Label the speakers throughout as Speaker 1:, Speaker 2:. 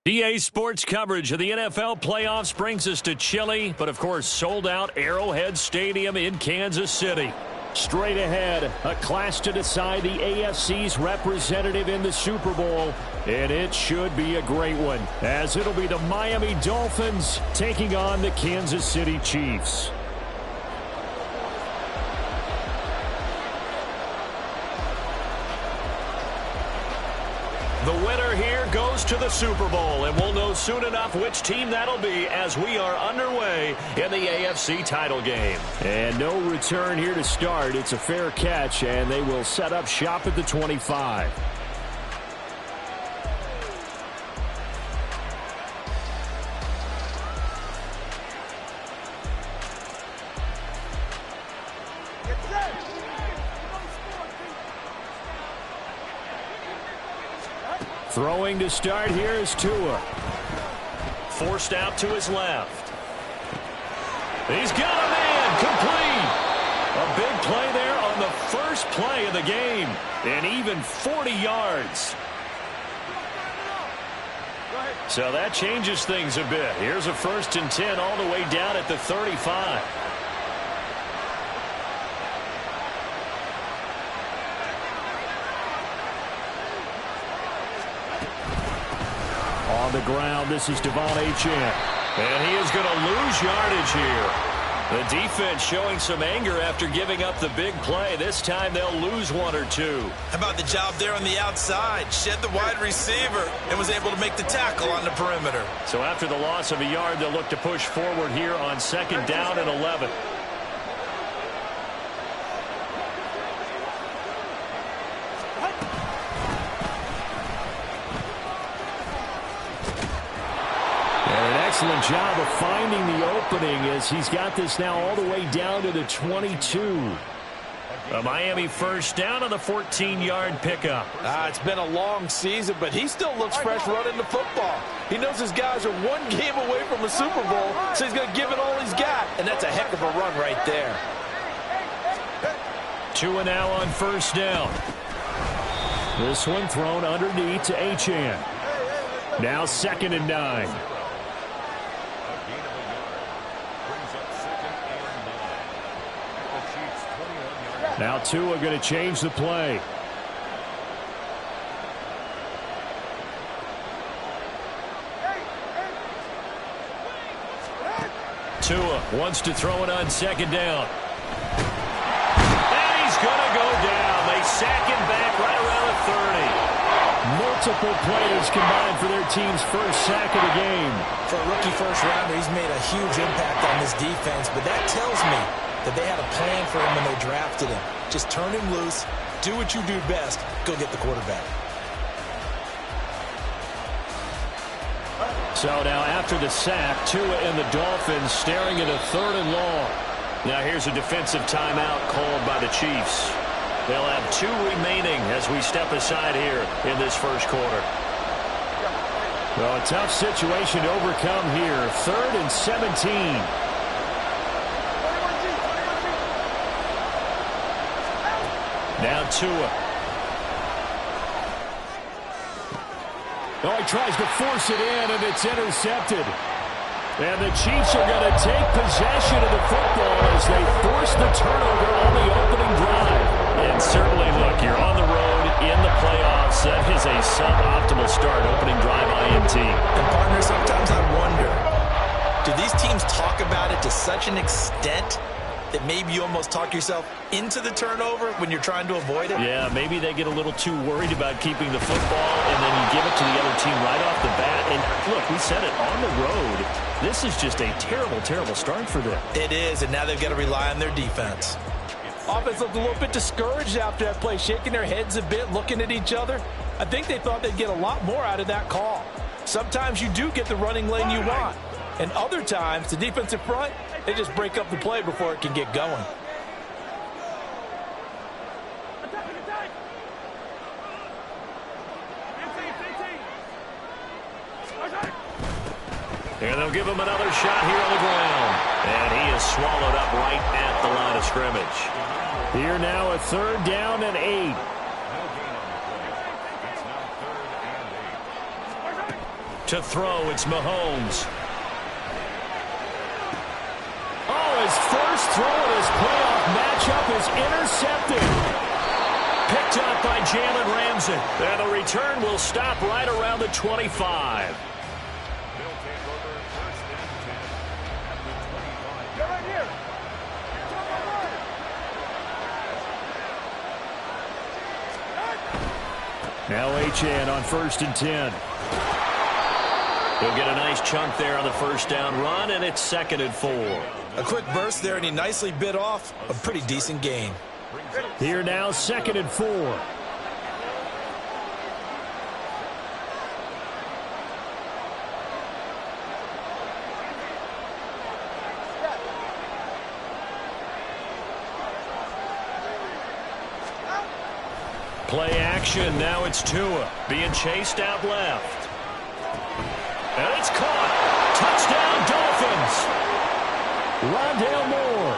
Speaker 1: EA Sports coverage of the NFL playoffs brings us to chilly, but of course sold out Arrowhead Stadium in Kansas City. Straight ahead, a clash to decide the AFC's representative in the Super Bowl, and it should be a great one, as it'll be the Miami Dolphins taking on the Kansas City Chiefs. The winner here goes to the Super Bowl, and we'll know soon enough which team that'll be as we are underway in the AFC title game. And no return here to start. It's a fair catch, and they will set up shop at the 25. Throwing to start here is Tua. Forced out to his left. He's got a man complete. A big play there on the first play of the game. And even 40 yards. So that changes things a bit. Here's a 1st and 10 all the way down at the 35. On the ground, this is Devon Achane. And he is going to lose yardage here. The defense showing some anger after giving up the big play. This time they'll lose 1 or 2.
Speaker 2: How about the job there on the outside? Shed the wide receiver and was able to make the tackle on the perimeter.
Speaker 1: So after the loss of a yard, they'll look to push forward here on 2nd down and 11. Excellent job of finding the opening as he's got this now all the way down to the 22. A Miami 1st down on the 14-yard pickup.
Speaker 3: It's been a long season, but he still looks fresh running the football. He knows his guys are 1 game away from a Super Bowl, so he's going to give it all he's got, and that's a heck of a run right there.
Speaker 1: Tua now on 1st down. This one thrown underneath to Achane. Now 2nd and 9. Now Tua going to change the play. Tua wants to throw it on 2nd down. And he's going to go down. They sack him back right around the 30. Multiple players combined for their team's 1st sack of the game.
Speaker 2: For a rookie 1st rounder, he's made a huge impact on this defense, but that tells me that they had a plan for him when they drafted him. Just turn him loose, do what you do best, go get the quarterback.
Speaker 1: So now after the sack, Tua and the Dolphins staring at a 3rd and long. Now here's a defensive timeout called by the Chiefs. They'll have 2 remaining as we step aside here in this 1st quarter. Well, a tough situation to overcome here. 3rd and 17. Now Tua. Oh, he tries to force it in, and it's intercepted. And the Chiefs are going to take possession of the football as they force the turnover on the opening drive. And certainly, look, you're on the road in the playoffs. That is a suboptimal start, opening drive INT.
Speaker 2: And, partner, sometimes I wonder, do these teams talk about it to such an extent that maybe you almost talk yourself into the turnover when you're trying to avoid it?
Speaker 1: Yeah, maybe they get a little too worried about keeping the football, and then you give it to the other team right off the bat. And look, we said it, on the road, this is just a terrible, terrible start for them.
Speaker 2: It is, and now they've got to rely on their defense.
Speaker 3: Offense looked a little bit discouraged after that play, shaking their heads a bit, looking at each other. I think they thought they'd get a lot more out of that call. Sometimes you do get the running lane you want, and other times, the defensive front, they just break up the play before it can get going.
Speaker 1: And they'll give him another shot here on the ground. And he is swallowed up right at the line of scrimmage. Here now a 3rd down and 8. To throw, it's Mahomes. Oh, his first throw in his playoff matchup is intercepted. Picked up by Jalen Ramsey. And the return will stop right around the 25. Now Achane on 1st and 10. He'll get a nice chunk there on the first down run, and it's 2nd and 4.
Speaker 2: A quick burst there, and he nicely bit off a pretty decent gain.
Speaker 1: Here now, 2nd and 4. Play action, now it's Tua being chased out left. And it's caught. Touchdown, Dolphins. Rondale Moore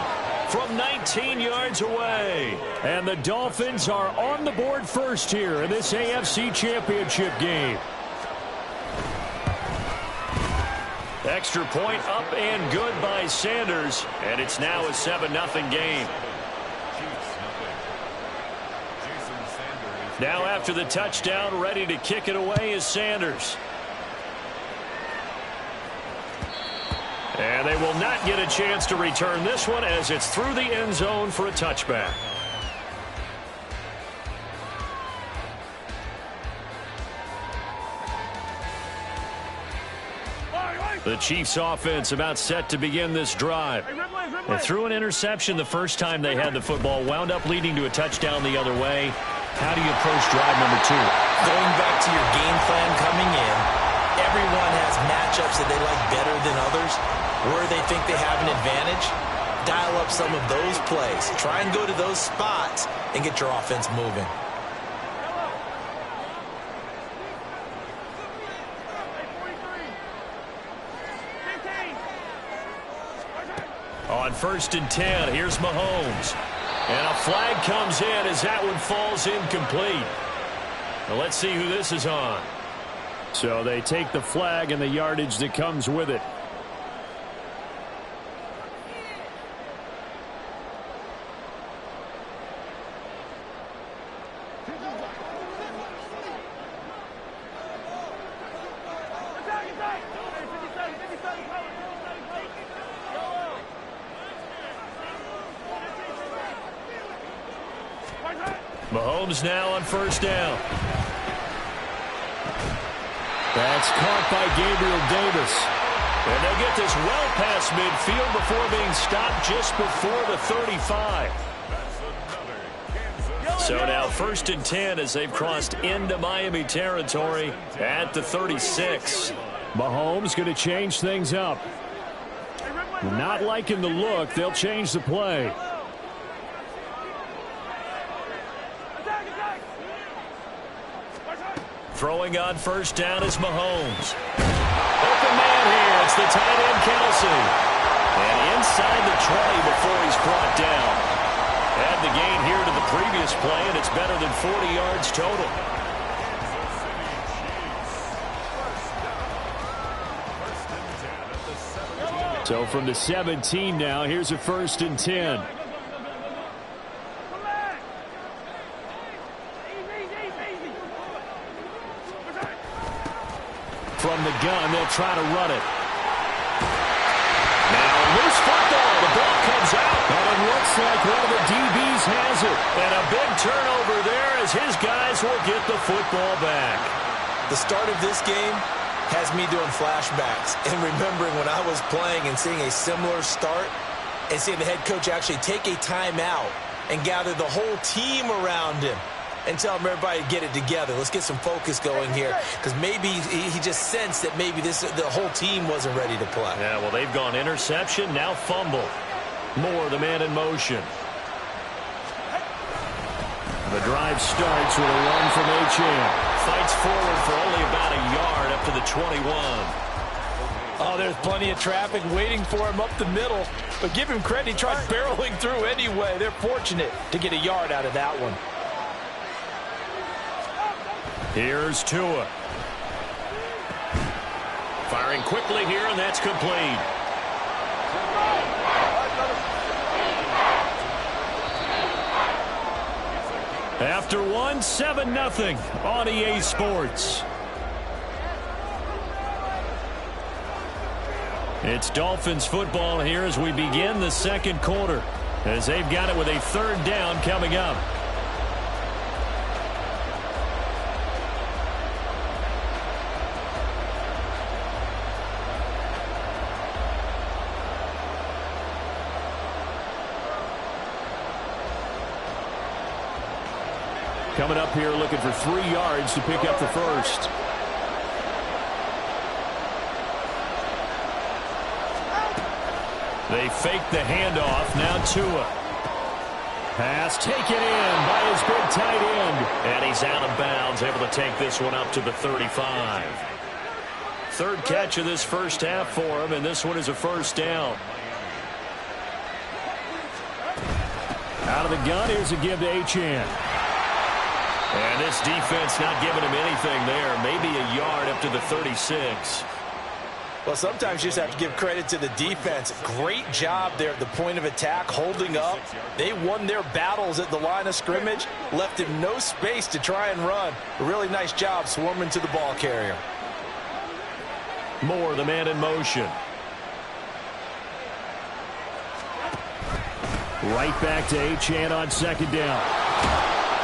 Speaker 1: from 19 yards away. And the Dolphins are on the board first here in this AFC Championship game. Extra point up and good by Sanders. And it's now a 7-0 game. Now after the touchdown, ready to kick it away is Sanders. And they will not get a chance to return this one as it's through the end zone for a touchback. The Chiefs offense about set to begin this drive. They threw an interception the first time they had the football, wound up leading to a touchdown the other way. How do you approach drive number 2?
Speaker 2: Going back to your game plan coming in, everyone has matchups that they like better than others. Where they think they have an advantage, dial up some of those plays. Try and go to those spots and get your offense moving.
Speaker 1: On 1st and 10, here's Mahomes. And a flag comes in as that one falls incomplete. Now let's see who this is on. So they take the flag and the yardage that comes with it. Mahomes now on 1st down. That's caught by Gabriel Davis. And they'll get this well past midfield before being stopped just before the 35. So now 1st and 10 as they've crossed into Miami territory at the 36. Mahomes going to change things up. Not liking the look. They'll change the play. Throwing on 1st down is Mahomes. Open man here. It's the tight end, Kelsey. And inside the 20 before he's brought down. Add the gain here to the previous play, and it's better than 40 yards total. So from the 17 now, here's a 1st and 10. From the gun, they'll try to run it. Now, loose football. The ball comes out. And it looks like one of the DBs has it. And a big turnover there as his guys will get the football back.
Speaker 2: The start of this game has me doing flashbacks and remembering when I was playing and seeing a similar start and seeing the head coach actually take a timeout and gather the whole team around him and tell everybody to get it together. Let's get some focus going here, because maybe he just sensed that maybe the whole team wasn't ready to play.
Speaker 1: Yeah, well, they've gone interception, now fumble. Moore, the man in motion. The drive starts with a run from Achane. Fights forward for only about a yard up to the 21.
Speaker 3: Oh, there's plenty of traffic waiting for him up the middle. But give him credit, he tried barreling through anyway. They're fortunate to get a yard out of that one.
Speaker 1: Here's Tua. Firing quickly here, and that's complete. After one, 7-0 on EA Sports. It's Dolphins football here as we begin the second quarter, as they've got it with a third down coming up. Coming up here looking for 3 yards to pick up the first. They fake the handoff. Now Tua. Pass taken in by his big tight end. And he's out of bounds, able to take this one up to the 35. Third catch of this first half for him, and this one is a first down. Out of the gun, here's a give to Achane. And this defense not giving him anything there. Maybe a yard up to the 36.
Speaker 2: Well, sometimes you just have to give credit to the defense. Great job there at the point of attack, holding up. They won their battles at the line of scrimmage, left him no space to try and run. A really nice job swarming to the ball carrier.
Speaker 1: Moore, the man in motion. Right back to Achane on second down.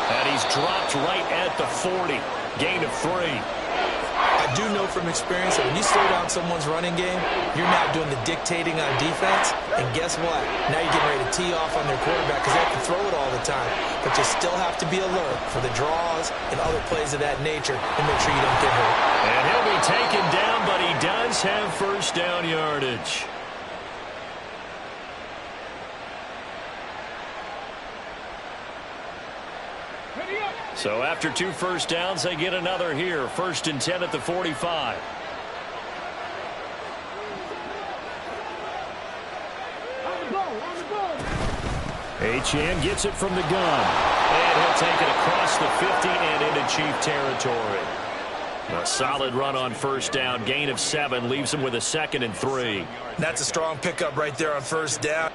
Speaker 1: And he's dropped right at the 40. Gain of 3.
Speaker 2: I do know from experience that when you slow down someone's running game, you're now doing the dictating on defense. And guess what? Now you're getting ready to tee off on their quarterback because they have to throw it all the time. But you still have to be alert for the draws and other plays of that nature and make sure you don't get hurt.
Speaker 1: And he'll be taken down, but he does have first down yardage. So after 2 first downs, they get another here. 1st and 10 at the 45. Achane gets it from the gun. And he'll take it across the 50 and into Chief territory. A solid run on first down. Gain of 7 leaves him with a 2nd and 3.
Speaker 2: That's a strong pickup right there on first down.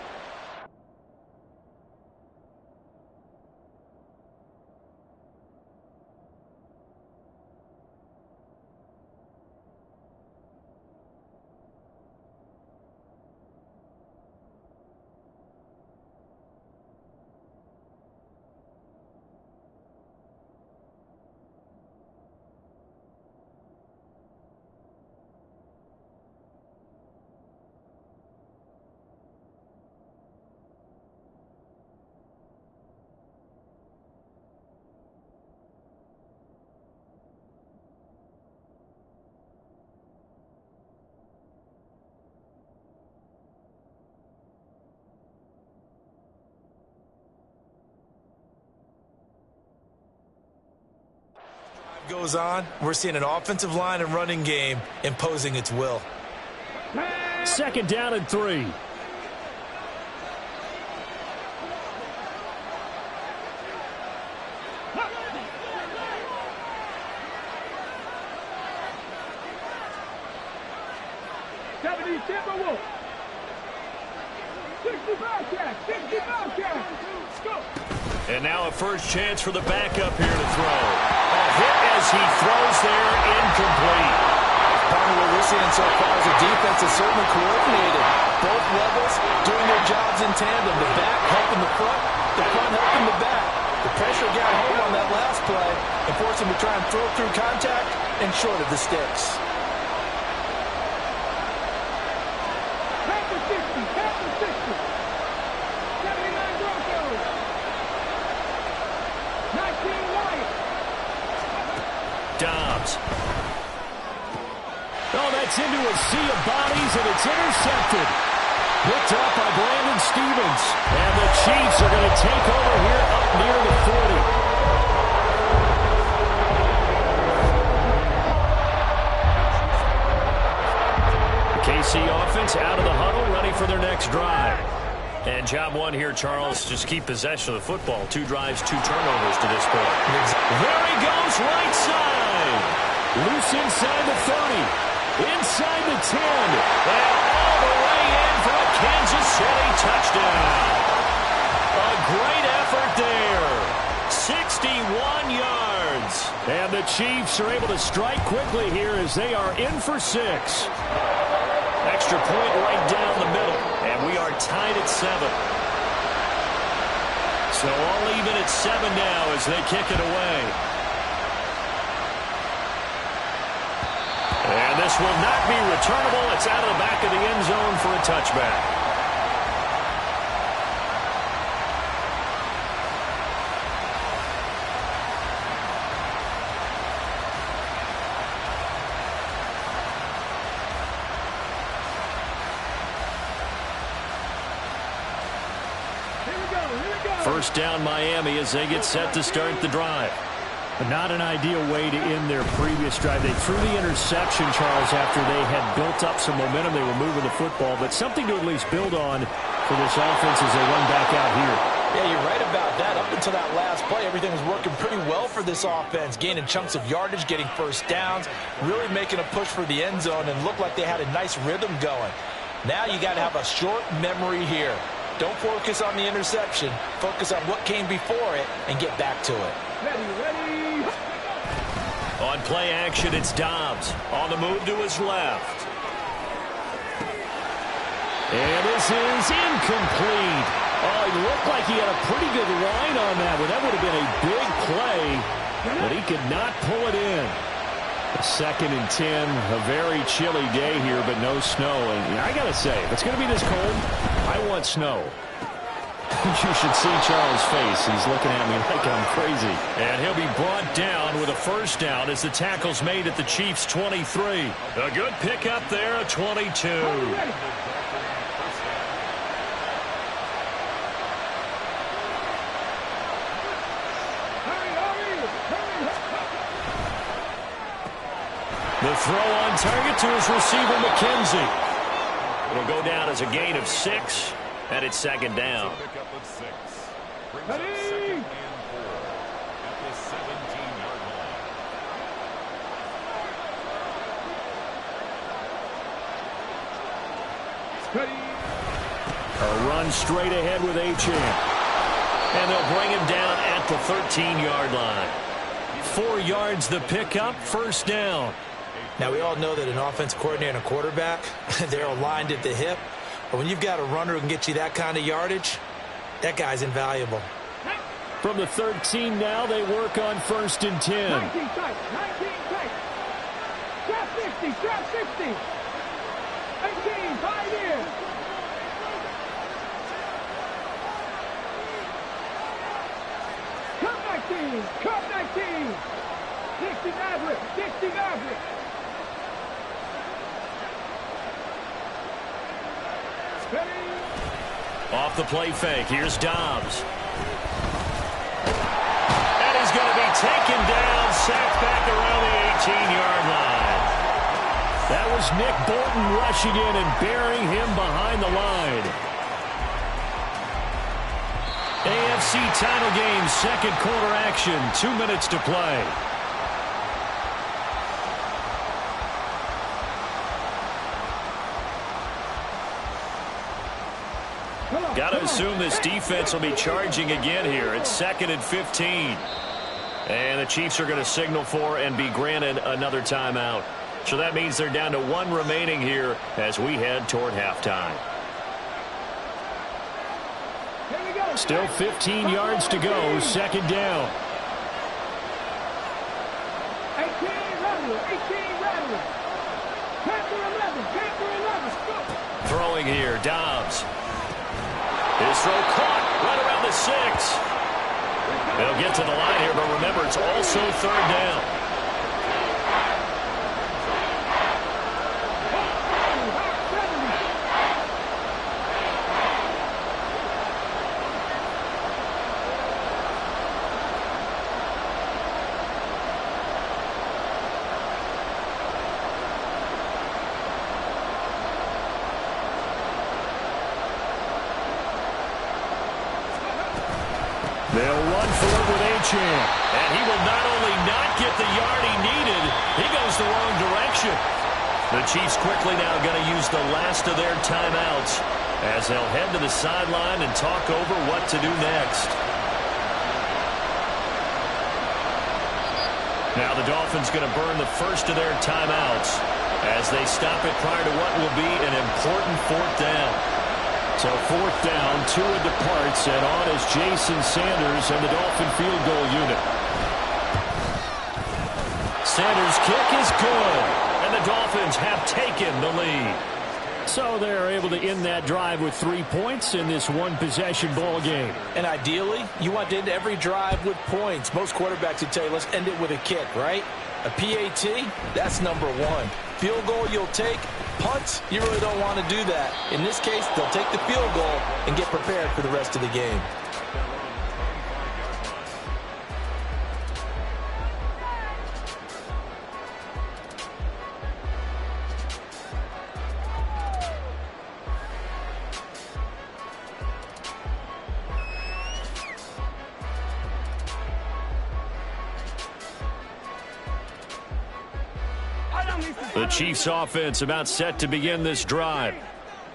Speaker 2: Goes on, we're seeing an offensive line and running game imposing its will.
Speaker 1: 2nd down and 3. And now a first chance for the backup here to throw. A hit as he throws there, incomplete.
Speaker 2: Probably what we're seeing so far is the defense is certainly coordinated. Both levels doing their jobs in tandem. The back helping the front helping the back. The pressure got home on that last play and forced him to try and throw through contact and short of the sticks.
Speaker 1: Dobbs. Oh, that's into a sea of bodies, and it's intercepted. Picked up by Brandon Stephens. And the Chiefs are going to take over here up near the 40. The KC offense out of the huddle, ready for their next drive. And job 1 here, Charles, just keep possession of the football. 2 drives, 2 turnovers to this point. There he goes, right side. Loose inside the 30. inside the 10, and all the way in for a Kansas City touchdown. A great effort there. 61 yards. And the Chiefs are able to strike quickly here as they are in for 6. Extra point right down the middle. And we are tied at 7. So all even at 7 now as they kick it away. And this will not be returnable. It's out of the back of the end zone for a touchback. First down Miami as they get set to start the drive.
Speaker 4: Not an ideal way to end their previous drive. They threw the interception, Charles, after they had built up some momentum. They were moving the football, but something to at least build on for this offense as they run back out here.
Speaker 3: Yeah, you're right about that. Up until that last play, everything was working pretty well for this offense, gaining chunks of yardage, getting first downs, really making a push for the end zone, and looked like they had a nice rhythm going. Now you got to have a short memory here. Don't focus on the interception. Focus on what came before it and get back to it.
Speaker 1: Ready. On play action, it's Dobbs. On the move to his left. And this is incomplete. Oh, he looked like he had a pretty good line on that one. That would have been a big play, but he could not pull it in. A 2nd and 10, a very chilly day here, but no snow. And I got to say, if it's going to be this cold, I want snow. You should see Charles' face. He's looking at me like I'm crazy. And he'll be brought down with a first down as the tackle's made at the Chiefs' 23. A good pickup there, a 22. The throw on target to his receiver, McKenzie. It'll go down as a gain of 6, and it's 2nd down.
Speaker 5: Ready?
Speaker 1: A run straight ahead with Achane. And they'll bring him down at the 13-yard line. 4 yards the pickup, first down.
Speaker 3: Now, we all know that an offense coordinator and a quarterback, they're aligned at the hip. But when you've got a runner who can get you that kind of yardage, that guy's invaluable.
Speaker 1: From the 13 now, they work on 1st and 10.
Speaker 5: 19 tight, 19 tight. Trap 60, trap 60. 18, 5 in. Cut 19, cut 19. 60 Maverick, 60 Maverick.
Speaker 1: Off the play fake, here's Dobbs. And he's going to be taken down, sacked back around the 18-yard line. That was Nick Bolton rushing in and burying him behind the line. AFC title game, 2nd quarter action, 2 minutes to play. Got to assume this defense will be charging again here. It's 2nd and 15. And the Chiefs are going to signal for and be granted another timeout. So that means they're down to 1 remaining here as we head toward halftime. Still 15 yards to go, 2nd down.
Speaker 5: 18 Rattler, 18 Rattler. Panther 11, Panther 11. Go.
Speaker 1: Throwing here, Dobbs. His throw caught right around the 6. They'll get to the line here, but remember, it's also 3rd down. They'll run for it with Achane. And he will not only not get the yard he needed, he goes the wrong direction. The Chiefs quickly now going to use the last of their timeouts as they'll head to the sideline and talk over what to do next. Now the Dolphins going to burn the first of their timeouts as they stop it prior to what will be an important fourth down. So fourth down, Tua departs, and on is Jason Sanders and the Dolphin field goal unit. Sanders' kick is good, and the Dolphins have taken the lead.
Speaker 4: So they're able to end that drive with 3 points in this one-possession ball game.
Speaker 3: And ideally, you want to end every drive with points. Most quarterbacks would tell you, let's end it with a kick, right? A PAT, that's number one. Field goal you'll take. Punts, you really don't want to do that. In this case, they'll take the field goal and get prepared for the rest of the game.
Speaker 1: The Chiefs offense about set to begin this drive.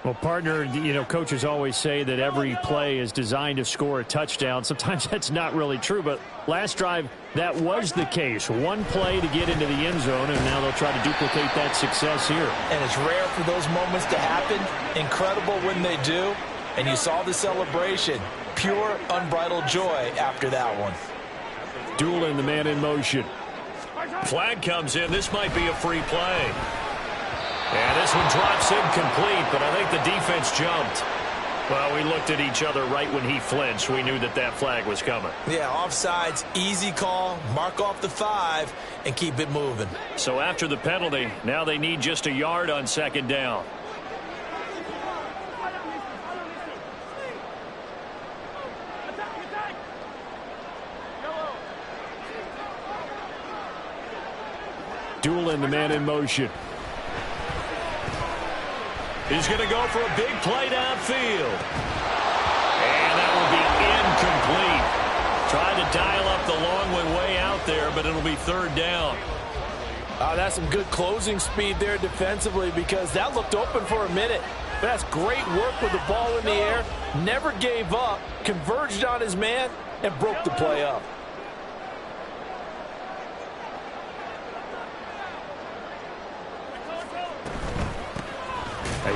Speaker 4: Well, partner, coaches always say that every play is designed to score a touchdown. Sometimes that's not really true, but last drive, that was the case. One play to get into the end zone, and now they'll try to duplicate that success here.
Speaker 3: And it's rare for those moments to happen. Incredible when they do. And you saw the celebration. Pure, unbridled joy after that one.
Speaker 4: Doolin, the man in motion.
Speaker 1: Flag comes in. This might be a free play. And this one drops incomplete, but I think the defense jumped. Well, we looked at each other right when he flinched. We knew that that flag was coming.
Speaker 2: Yeah, offsides, easy call, mark off the 5, and keep it moving.
Speaker 1: So after the penalty, now they need just a yard on second down.
Speaker 4: Doolin, the man in motion.
Speaker 1: He's going to go for a big play downfield. And that will be incomplete. Tried to dial up the long way out there, but it'll be third down.
Speaker 3: That's some good closing speed there defensively because that looked open for a minute. But that's great work with the ball in the air. Never gave up, converged on his man, and broke the play up.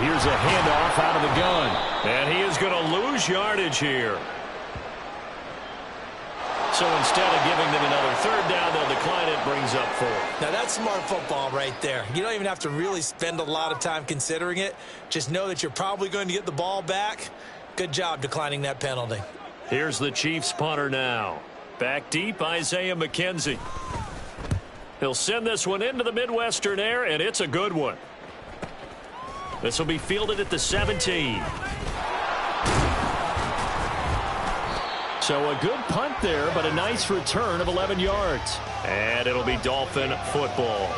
Speaker 1: Here's a handoff out of the gun. And he is going to lose yardage here. So instead of giving them another third down, they'll decline it, brings up 4.
Speaker 2: Now that's smart football right there. You don't even have to really spend a lot of time considering it. Just know that you're probably going to get the ball back. Good job declining that penalty.
Speaker 1: Here's the Chiefs punter now. Back deep, Isaiah McKenzie. He'll send this one into the Midwestern air, and it's a good one. This will be fielded at the 17.
Speaker 4: So a good punt there, but a nice return of 11 yards.
Speaker 1: And it'll be Dolphin football.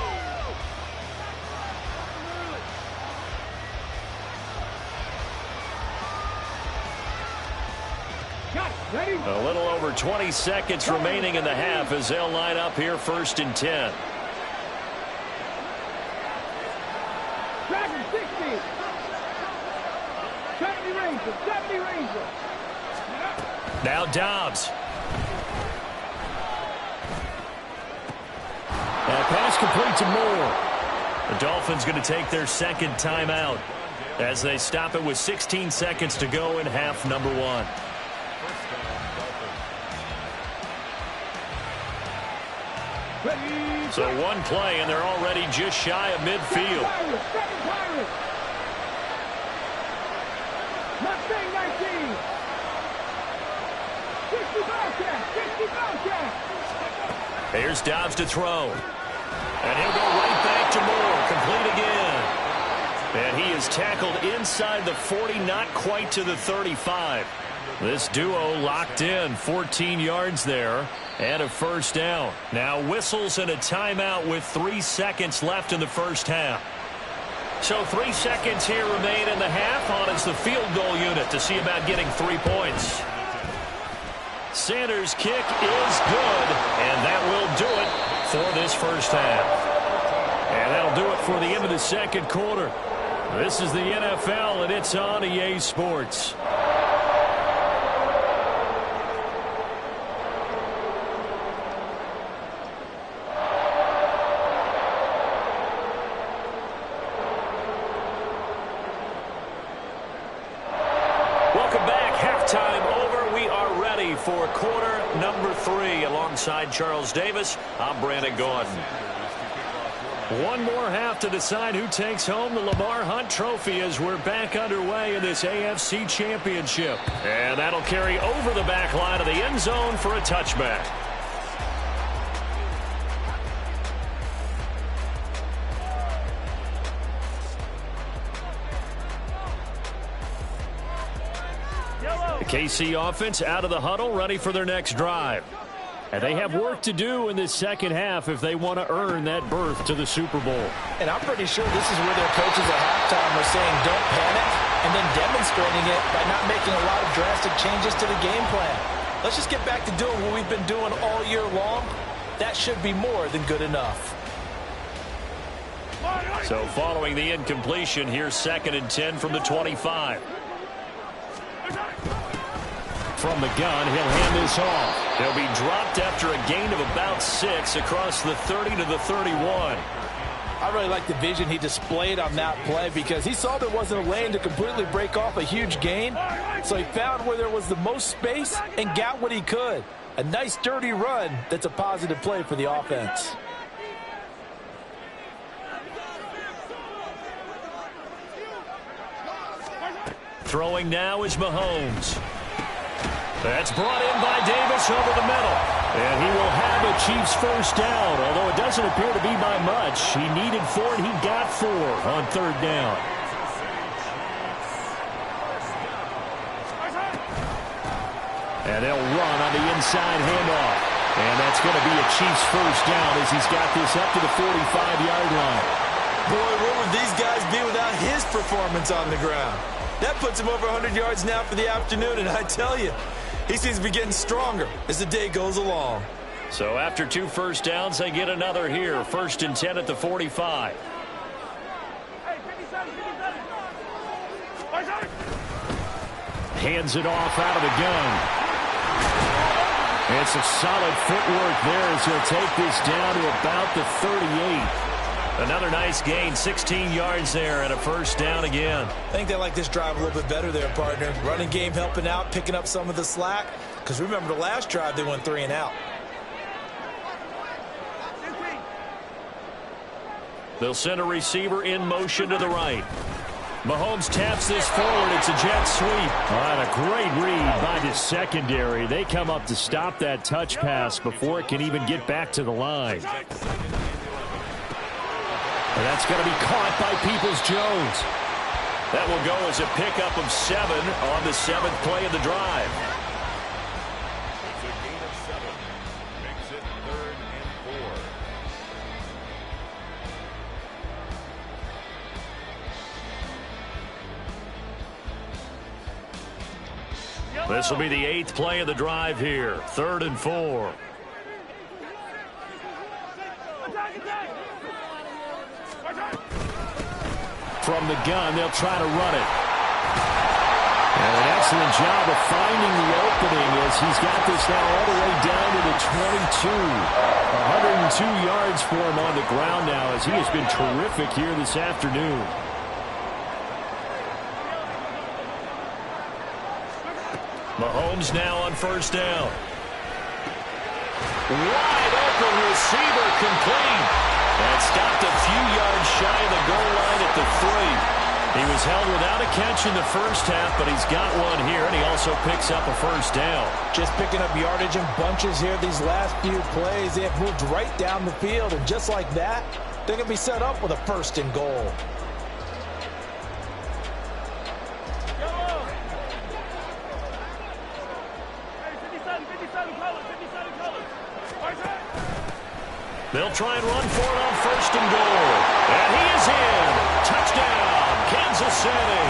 Speaker 1: A little over 20 seconds remaining in the half as they'll line up here first and 10.
Speaker 5: Dragon 60. 70 Rangers. 70 Rangers.
Speaker 1: Now Dobbs.
Speaker 4: And pass complete to Moore.
Speaker 1: The Dolphins going to take their second timeout as they stop it with 16 seconds to go in half number 1. So one play, and they're already just shy of midfield.
Speaker 5: Mustang 19. 60 Bobcat. 60 Bobcat.
Speaker 1: Here's Dobbs to throw. And he'll go right back to Moore. Complete again. And he is tackled inside the 40, not quite to the 35. This duo locked in, 14 yards there, and a first down. Now whistles and a timeout with 3 seconds left in the first half. So 3 seconds here remain in the half. On is the field goal unit to see about getting 3 points. Sanders' kick is good, and that will do it for this first half. And that'll that'll do it for the end of the second quarter. This is the NFL, and it's on EA Sports. Welcome back. Halftime over. We are ready for quarter number 3. Alongside Charles Davis, I'm Brandon Gaudin. One more half to decide who takes home the Lamar Hunt Trophy as we're back underway in this AFC Championship. And that'll carry over the back line of the end zone for a touchback. The KC offense out of the huddle, ready for their next drive. And they have work to do in this second half if they want to earn that berth to the Super Bowl.
Speaker 3: And I'm pretty sure this is where their coaches at halftime were saying don't panic, and then demonstrating it by not making a lot of drastic changes to the game plan. Let's just get back to doing what we've been doing all year long. That should be more than good enough.
Speaker 1: So following the incompletion, here's 2nd and 10 from the 25. From the gun, he'll hand this off. He'll be dropped after a gain of about 6 across the 30 to the 31.
Speaker 3: I really like the vision he displayed on that play because he saw there wasn't a lane to completely break off a huge gain. So he found where there was the most space and got what he could. A nice dirty run that's a positive play for the offense.
Speaker 1: Throwing now is Mahomes. That's brought in by Davis over the middle. And he will have a Chiefs first down, although it doesn't appear to be by much. He needed 4, and he got 4 on 3rd down. And they'll run on the inside handoff. And that's going to be a Chiefs first down as he's got this up to the 45-yard line.
Speaker 2: Boy, where would these guys be without his performance on the ground? That puts him over 100 yards now for the afternoon, and I tell you, he seems to be getting stronger as the day goes along.
Speaker 1: So after 2 first downs, they get another here. 1st and 10 at the 45. Hands it off out of the gun. And some solid footwork there as he'll take this down to about the 38. Another nice gain, 16 yards there, and a first down again.
Speaker 2: I think they like this drive a little bit better there, partner. Running game helping out, picking up some of the slack. Because remember the last drive, they went 3 and out.
Speaker 1: They'll send a receiver in motion to the right. Mahomes taps this forward. It's a jet sweep. And a great read by the secondary. They come up to stop that touch pass before it can even get back to the line. And that's going to be caught by Peoples-Jones. That will go as a pickup of 7 on the 7th play of the drive.
Speaker 6: It's a gain of 7. Makes it 3rd and 4.
Speaker 1: This will be the 8th play of the drive here. 3rd and 4. From the gun, they'll try to run it. And an excellent job of finding the opening as he's got this now all the way down to the 22. 102 yards for him on the ground now as he has been terrific here this afternoon. Mahomes now on first down. Wide open receiver complete. And stopped a few yards shy of the goal line at the 3. He was held without a catch in the first half, but he's got one here, and he also picks up a first down.
Speaker 3: Just picking up yardage in bunches here these last few plays. They have moved right down the field, and just like that, they're going to be set up with a 1st and goal.
Speaker 1: They'll try and run for it on 1st and goal. And he is in. Touchdown, Kansas City.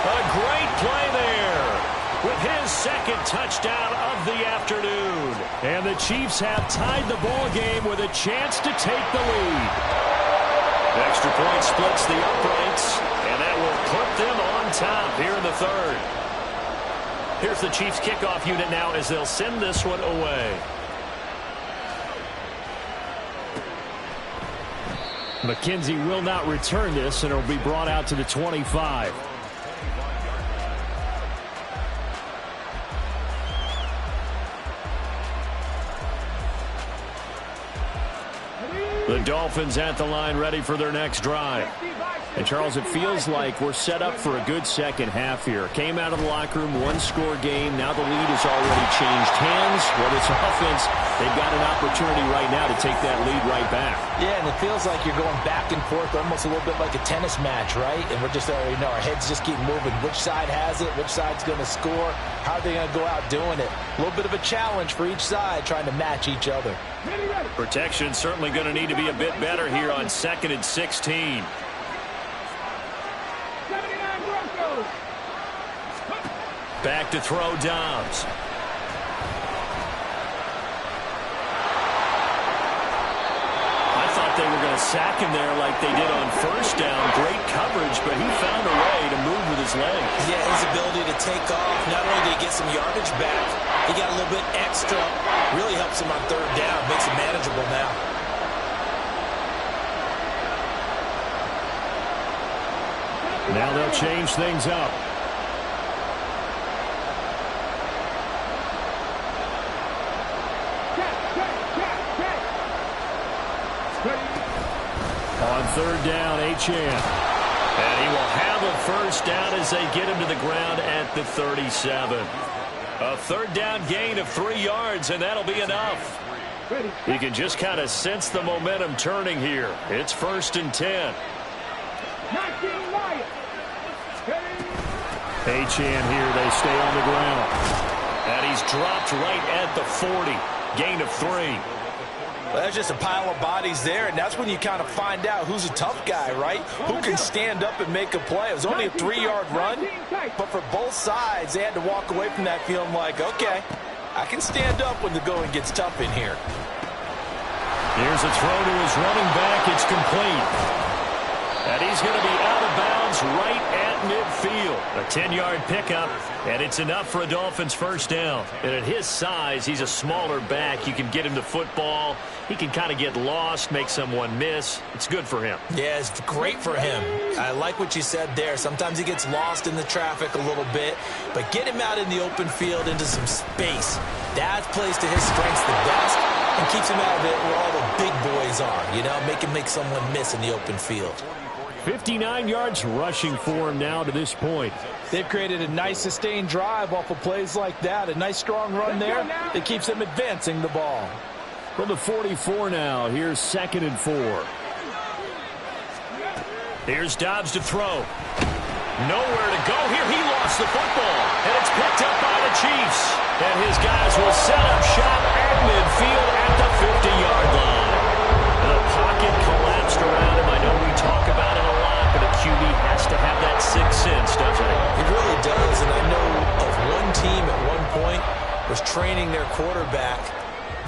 Speaker 1: A great play there with his 2nd touchdown of the afternoon. And the Chiefs have tied the ball game with a chance to take the lead. extra point splits the uprights, and that will put them on top here in the third. Here's the Chiefs kickoff unit now as they'll send this one away. McKenzie will not return this, and it will be brought out to the 25. The Dolphins at the line ready for their next drive. And, Charles, it feels like we're set up for a good second half here. Came out of the locker room, one-score game. Now the lead has already changed hands. Whether it's offense, they've got an opportunity right now to take that lead right back.
Speaker 3: Yeah, and it feels like you're going back and forth almost a little bit like a tennis match, right? And we're just already know our heads just keep moving. Which side has it? Which side's going to score? How are they going to go out doing it? A little bit of a challenge for each side trying to match each other.
Speaker 1: Protection certainly going to need to be a bit better here on 2nd and 16. Back to throw Dobbs. I thought they were going to sack him there like they did on first down. Great coverage, but he found a way to move with his legs.
Speaker 2: Yeah, his ability to take off. Not only did he get some yardage back, he got a little bit extra. Really helps him on third down. Makes it manageable now.
Speaker 1: Now they'll change things up. On third down, Achane. And he will have a first down as they get him to the ground at the 37. A third down gain of 3 yards, and that'll be enough. You can just kind of sense the momentum turning here. It's 1st and 10. Achane here, they stay on the ground. And he's dropped right at the 40. Gain of 3.
Speaker 3: Well, that's just a pile of bodies there, and that's when you kind of find out who's a tough guy, right? Who can stand up and make a play. It was only a 3-yard run, but for both sides, they had to walk away from that feeling like, okay, I can stand up when the going gets tough in here.
Speaker 1: Here's a throw to his running back. It's complete. And he's going to be out of bounds right at midfield. A 10-yard pickup, and it's enough for a Dolphins first down. And at his size, he's a smaller back. You can get him the football. He can kind of get lost, make someone miss. It's good for him.
Speaker 2: Yeah, it's great for him. I like what you said there. Sometimes he gets lost in the traffic a little bit, but get him out in the open field into some space. That plays to his strengths the best and keeps him out of it where all the big boys are. You know, make someone miss in the open field.
Speaker 1: 59 yards rushing for him now to this point.
Speaker 3: They've created a nice sustained drive off of plays like that. A nice strong run there that keeps them advancing the ball.
Speaker 1: From the 44 now, here's 2nd and 4. Here's Dobbs to throw. Nowhere to go here. He lost the football, and it's picked up by the Chiefs. And his guys will set up shop at midfield at the 50-yard line. The pocket collapsed around him. I know we talk about it a lot, but a QB has to have that sixth sense, doesn't it?
Speaker 2: It really does, and I know of one team at one point was training their quarterback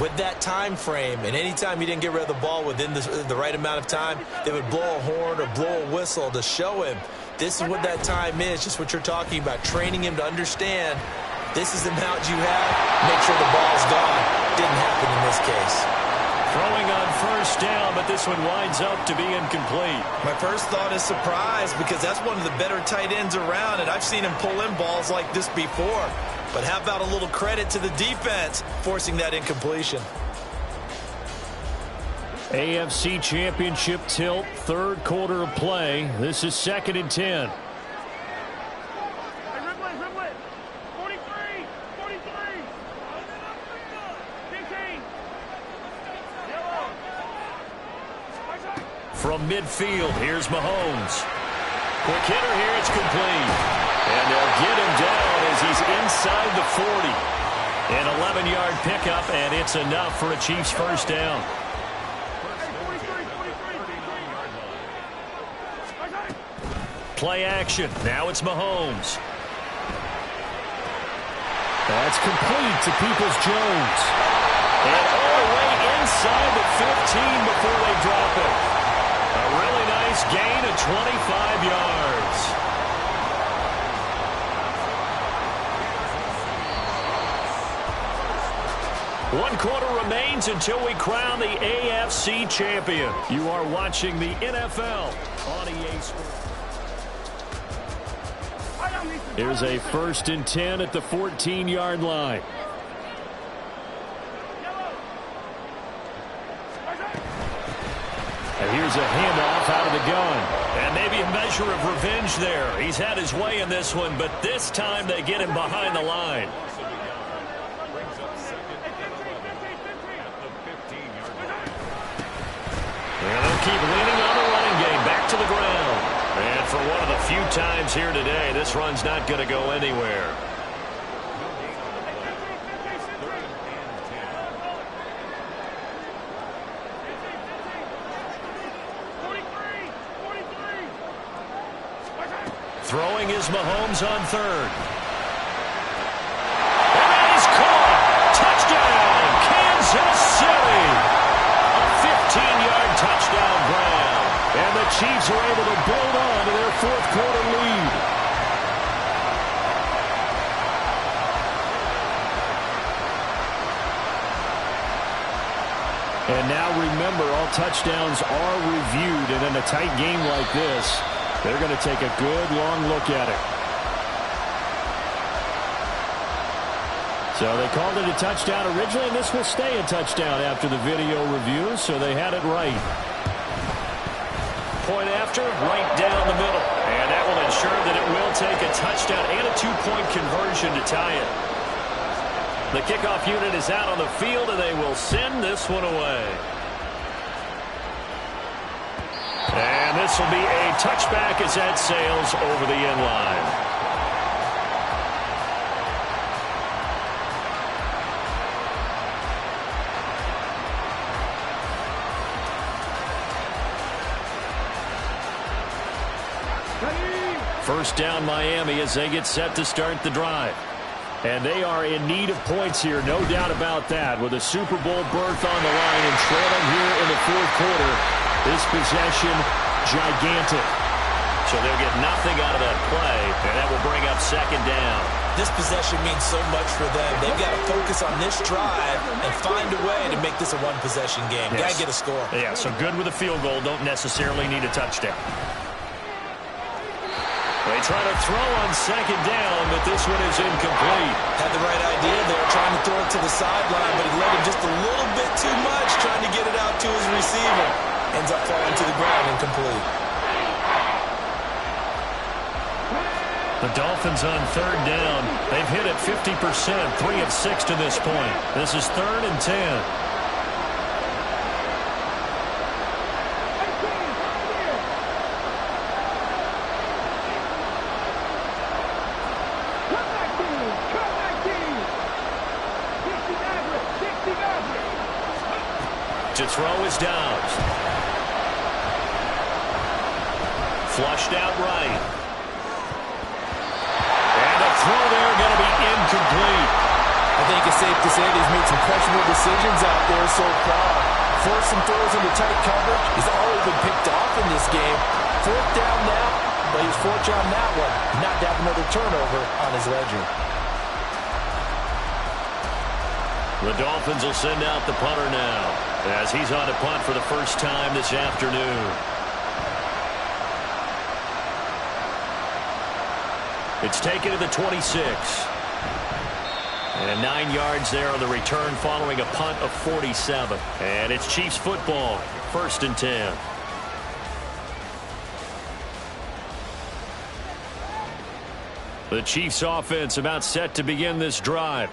Speaker 2: with that time frame, and anytime you didn't get rid of the ball within the right amount of time, they would blow a horn or blow a whistle to show him this is what that time is, just what you're talking about, training him to understand this is the amount you have, make sure the ball's gone. Didn't happen in this case.
Speaker 1: Throwing on first down, but this one winds up to be incomplete.
Speaker 2: My first thought is surprise because that's one of the better tight ends around, and I've seen him pull in balls like this before. But how about a little credit to the defense forcing that incompletion?
Speaker 1: AFC Championship tilt, third quarter of play. This is 2nd and 10. From midfield, here's Mahomes. Quick hitter here, it's complete. And they'll get him down as he's inside the 40. An 11-yard pickup, and it's enough for a Chiefs first down. Play action. Now it's Mahomes. That's complete to Peoples-Jones. And all the way inside the 15 before they drop it. A really nice nice gain of 25 yards. One quarter remains until we crown the AFC champion. You are watching the NFL on EA Sports. Here's a 1st and 10 at the 14-yard line. And here's a handoff out of the gun. And maybe a measure of revenge there. He's had his way in this one, but this time they get him behind the line. And they'll keep leaning on the running game back to the ground. And for one of the few times here today, this run's not going to go anywhere. Throwing is Mahomes on 3rd. And he's caught. Touchdown, Kansas City. A 15-yard touchdown grab. And the Chiefs are able to build on to their 4th quarter lead. And now remember, all touchdowns are reviewed. And in a tight game like this, they're going to take a good long look at it. So they called it a touchdown originally, and this will stay a touchdown after the video review, so they had it right. Point after, right down the middle. And that will ensure that it will take a touchdown and a 2-point conversion to tie it. The kickoff unit is out on the field, and they will send this one away. And this will be a touchback as that sails over the end line. First down Miami as they get set to start the drive. And they are in need of points here, no doubt about that, with a Super Bowl berth on the line and trailing here in the 4th quarter. This possession, gigantic. So they'll get nothing out of that play, and that will bring up 2nd down.
Speaker 2: This possession means so much for them. They've got to focus on this drive and find a way to make this a one-possession game.
Speaker 1: Yes.
Speaker 2: Got to get a score.
Speaker 1: Yeah, so good with a field goal. Don't necessarily need a touchdown. They try to throw on 2nd down, but this one is incomplete.
Speaker 2: Had the right idea there, trying to throw it to the sideline, but he let him just a little bit too much, trying to get it out to his receiver. Ends up falling to the ground, incomplete.
Speaker 1: The Dolphins on 3rd down. They've hit it 50%, 3 of 6 to this point. This is 3rd and 10. To throw is Downs. Flushed out right. And a throw there going to be incomplete.
Speaker 3: I think it's safe to say that he's made some questionable decisions out there so far. Forced some throws into tight coverage. He's already been picked off in this game. 4th down now, but he's fortunate on that one. Not to have another turnover on his ledger.
Speaker 1: The Dolphins will send out the punter now, as he's on to punt for the first time this afternoon. It's taken to the 26. And 9 yards there on the return following a punt of 47. And it's Chiefs football, 1st and 10. The Chiefs offense about set to begin this drive.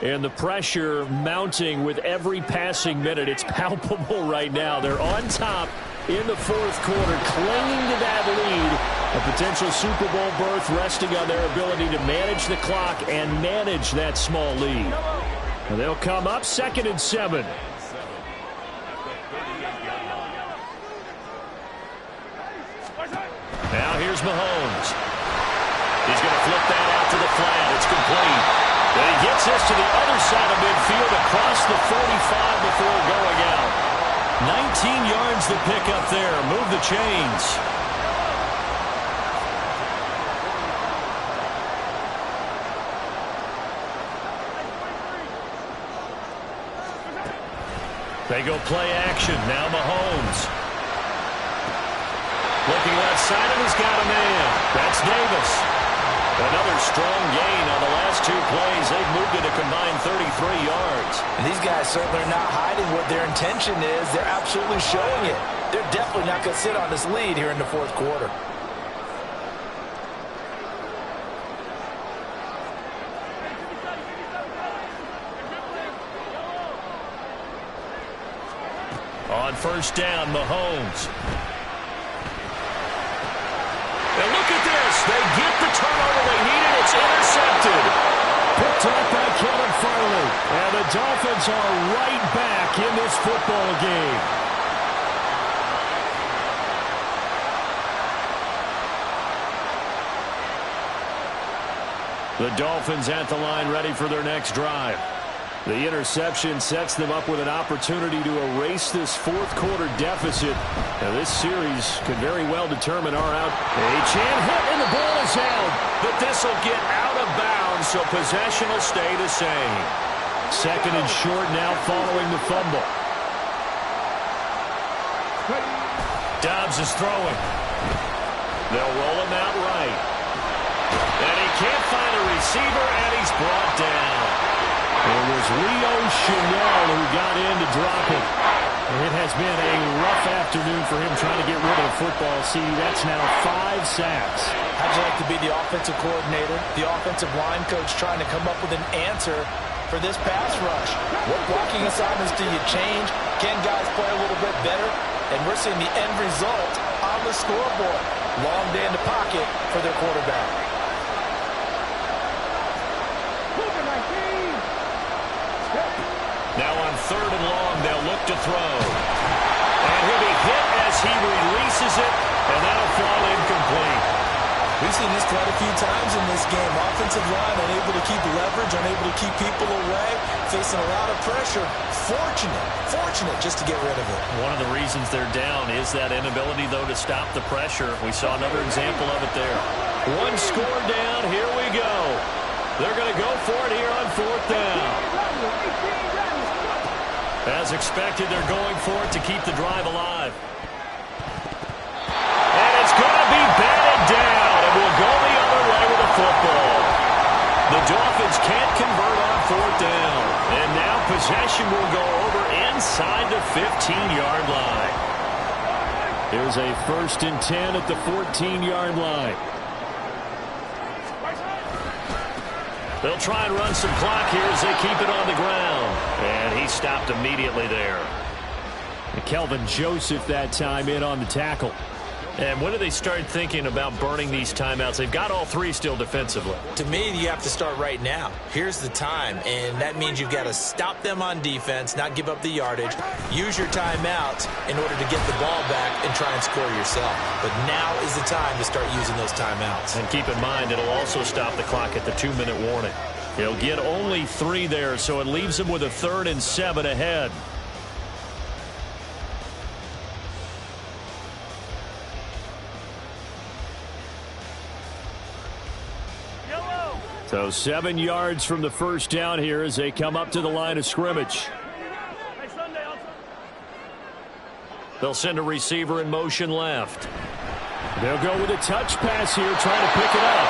Speaker 1: And the pressure mounting with every passing minute. It's palpable right now. They're on top in the 4th quarter, clinging to that lead. A potential Super Bowl berth resting on their ability to manage the clock and manage that small lead. And they'll come up 2nd and 7. Now here's Mahomes. He's going to flip that out to the flat. It's complete. And he gets this to the other side of midfield across the 45 before going out. 19 yards to pick up there. Move the chains. They go play action. Now Mahomes. Looking left side, and he's got a man. That's Davis. Another strong gain on the last two plays. They've moved it a combined 33 yards.
Speaker 2: And these guys certainly are not hiding what their intention is. They're absolutely showing it. They're definitely not going to sit on this lead here in the fourth quarter.
Speaker 1: On first down, Mahomes. And look at this. They get the turnover they needed. It's intercepted.
Speaker 4: Picked up by Kevin Farley. And the Dolphins are right back in this football game. The Dolphins at the line ready for their next drive. The interception sets them up with an opportunity to erase this fourth quarter deficit. Now this series could very well determine our out. Achane hit and the ball is held.
Speaker 1: But this will get out of bounds, so possession will stay the same.
Speaker 4: Second and short now following the fumble.
Speaker 1: Dobbs is throwing. They'll roll him out right. And he can't find a receiver, and he's brought down.
Speaker 4: It was Leo Chenal who got in to drop it. It has been a rough afternoon for him trying to get rid of the football. See, that's now 5 sacks.
Speaker 3: How'd you like to be the offensive coordinator, the offensive line coach trying to come up with an answer for this pass rush? What blocking assignments do you change? Can guys play a little bit better? And we're seeing the end result on the scoreboard. Long day in the pocket for their quarterback.
Speaker 1: Now on third and long, they'll look to throw. And he'll be hit as he releases it, and that'll fall incomplete.
Speaker 2: We've seen this quite a few times in this game. Offensive line unable to keep leverage, unable to keep people away, facing a lot of pressure. Fortunate just to get rid of it.
Speaker 1: One of the reasons they're down is that inability, though, to stop the pressure. We saw another example of it there. One score down. Here we go. They're going to go for it here on fourth down. As expected, they're going for it to keep the drive alive. And it's going to be batted down, and we'll go the other way with the football. The Dolphins can't convert on fourth down. And now possession will go over inside the 15-yard line.
Speaker 4: Here's a 1st and 10 at the 14-yard line.
Speaker 1: They'll try and run some clock here as they keep it on the ground. And he stopped immediately there.
Speaker 4: And Kelvin Joseph that time in on the tackle.
Speaker 1: And when do they start thinking about burning these timeouts? They've got all three still defensively.
Speaker 2: To me, you have to start right now. Here's the time, and that means you've got to stop them on defense, not give up the yardage, use your timeouts in order to get the ball back and try and score yourself. But now is the time to start using those timeouts.
Speaker 1: And keep in mind, it'll also stop the clock at the 2-minute warning. He'll get only 3 there, so it leaves him with a 3rd and 7 ahead.
Speaker 4: So 7 yards from the first down here as they come up to the line of scrimmage.
Speaker 1: They'll send a receiver in motion left.
Speaker 4: They'll go with a touch pass here, trying to pick it
Speaker 1: up.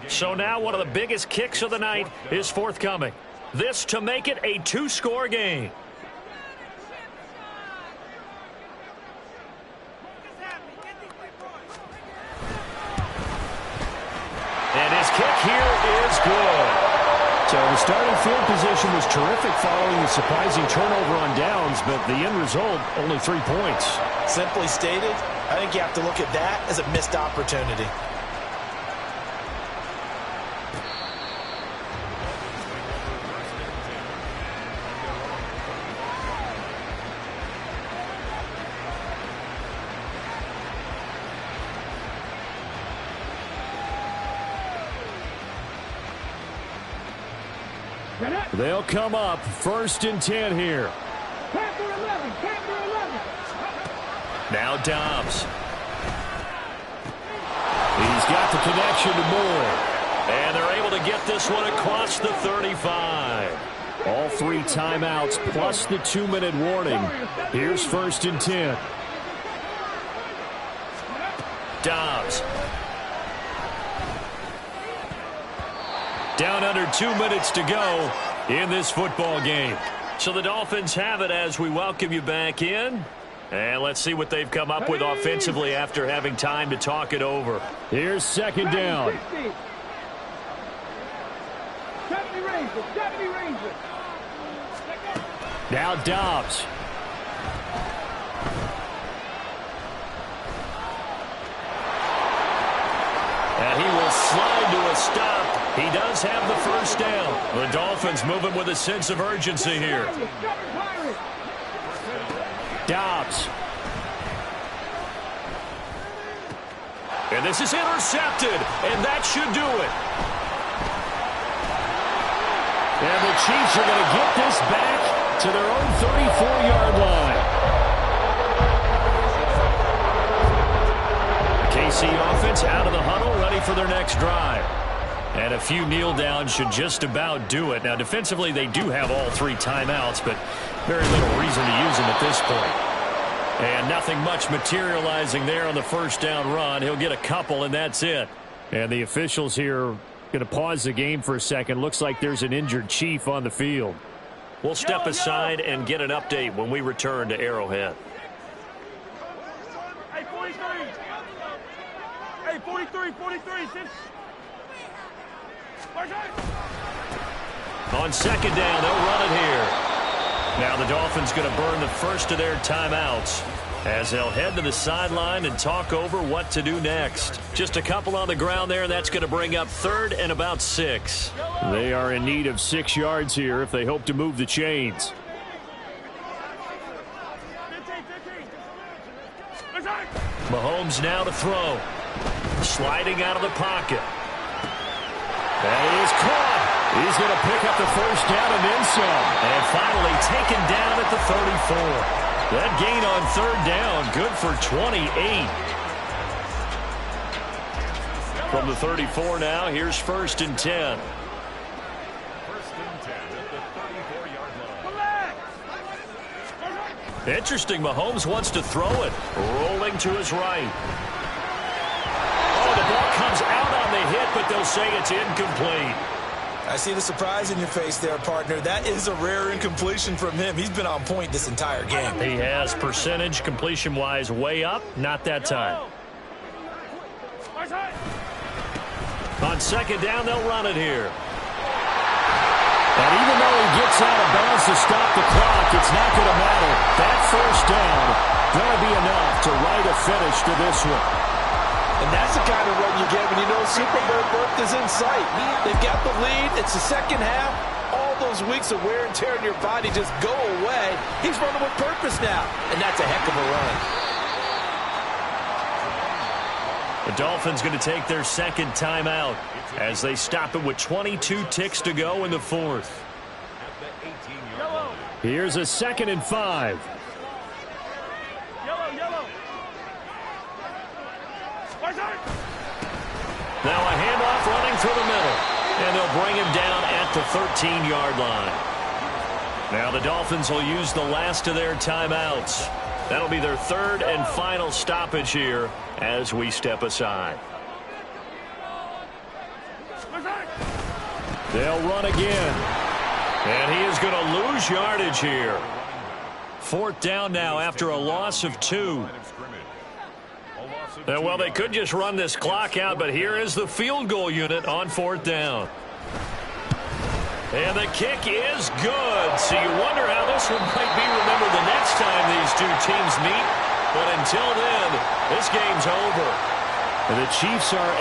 Speaker 1: So now one of the biggest kicks of the night is forthcoming. This to make it a 2-score game. And his kick here is good.
Speaker 4: So the starting field position was terrific following the surprising turnover on downs, but the end result, only 3 points.
Speaker 3: Simply stated, I think you have to look at that as a missed opportunity.
Speaker 4: They'll come up 1st and 10 here.
Speaker 5: Panther 11, Panther 11.
Speaker 1: Now Dobbs.
Speaker 4: He's got the connection to Moore.
Speaker 1: And they're able to get this one across the 35.
Speaker 4: All 3 timeouts plus the 2-minute warning. Here's 1st and 10.
Speaker 1: Dobbs. Down under 2 minutes to go in this football game. So the Dolphins have it as we welcome you back in. And let's see what they've come up with offensively after having time to talk it over.
Speaker 4: Here's 2nd down.
Speaker 5: 70 Rangers, 70 Rangers.
Speaker 4: Now Dobbs.
Speaker 1: And he will slide to a stop. He does have the 1st down. The Dolphins moving with a sense of urgency here.
Speaker 4: Dobbs.
Speaker 1: And this is intercepted, and that should do it.
Speaker 4: And the Chiefs are going to get this back to their own 34-yard line.
Speaker 1: The KC offense out of the huddle, ready for their next drive. And a few kneel downs should just about do it. Now, defensively, they do have all 3 timeouts, but very little reason to use them at this point. And nothing much materializing there on the 1st down run. He'll get a couple, and that's it.
Speaker 4: And the officials here going to pause the game for a second. Looks like there's an injured Chief on the field.
Speaker 1: We'll step aside and get an update when we return to Arrowhead.
Speaker 5: Hey, 43. Hey, 43.
Speaker 1: On 2nd down, they'll run it here. Now the Dolphins going to burn the 1st of their timeouts as they'll head to the sideline and talk over what to do next. Just a couple on the ground there, and that's going to bring up 3rd and about 6.
Speaker 4: They are in need of 6 yards here if they hope to move the chains.
Speaker 1: Mahomes now to throw. Sliding out of the pocket.
Speaker 4: That is caught. He's going to pick up the 1st down and then some.
Speaker 1: And finally taken down at the 34. That gain on 3rd down, good for 28. From the 34 now, here's 1st and 10.
Speaker 6: 1st and 10 at the 34-yard line.
Speaker 1: Interesting, Mahomes wants to throw it. Rolling to his right. Oh, the ball comes out on the hit, but they'll say it's incomplete.
Speaker 2: I see the surprise in your face there, partner. That is a rare incompletion from him. He's been on point this entire game.
Speaker 1: He has percentage completion-wise way up. Not that time. On 2nd down, they'll run it here.
Speaker 4: And even though he gets out of bounds to stop the clock, it's not going to matter. That 1st down going to be enough to write a finish to this one.
Speaker 3: And that's the kind of run you get when you know Super Bowl berth is in sight. They've got the lead. It's the 2nd half. All those weeks of wear and tear in your body just go away. He's running with purpose now, and that's a heck of a
Speaker 1: The
Speaker 3: run.
Speaker 1: Dolphins going to take their 2nd timeout as they stop it with 22 ticks to go in the 4th.
Speaker 6: At the 18-yard line.
Speaker 4: Here's a 2nd and 5.
Speaker 1: Now a handoff running through the middle. And they'll bring him down at the 13-yard line. Now the Dolphins will use the last of their timeouts. That'll be their 3rd and final stoppage here as we step aside.
Speaker 4: They'll run again.
Speaker 1: And he is going to lose yardage here. 4th down now after a loss of 2. Well, they could just run this clock out, but here is the field goal unit on 4th down. And the kick is good. So you wonder how this one might be remembered the next time these two teams meet. But until then, this game's over.
Speaker 4: And the Chiefs are